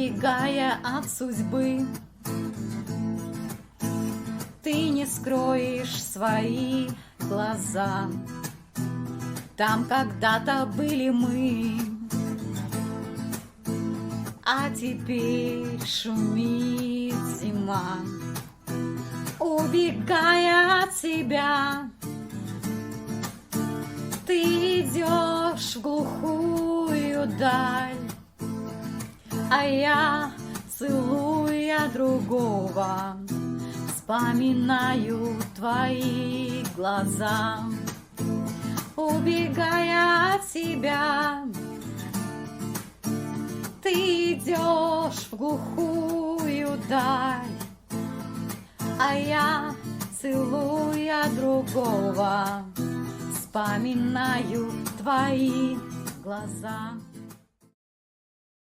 убегая от судьбы. Ты не скроешь свои глаза. Там когда-то были мы, а теперь шумит зима. Убегая от себя, ты идешь в глухую даль, а я, целуя другого, вспоминаю твои глаза. Убегая от себя, ты идешь в глухую даль, а я, целуя другого, вспоминаю твои глаза.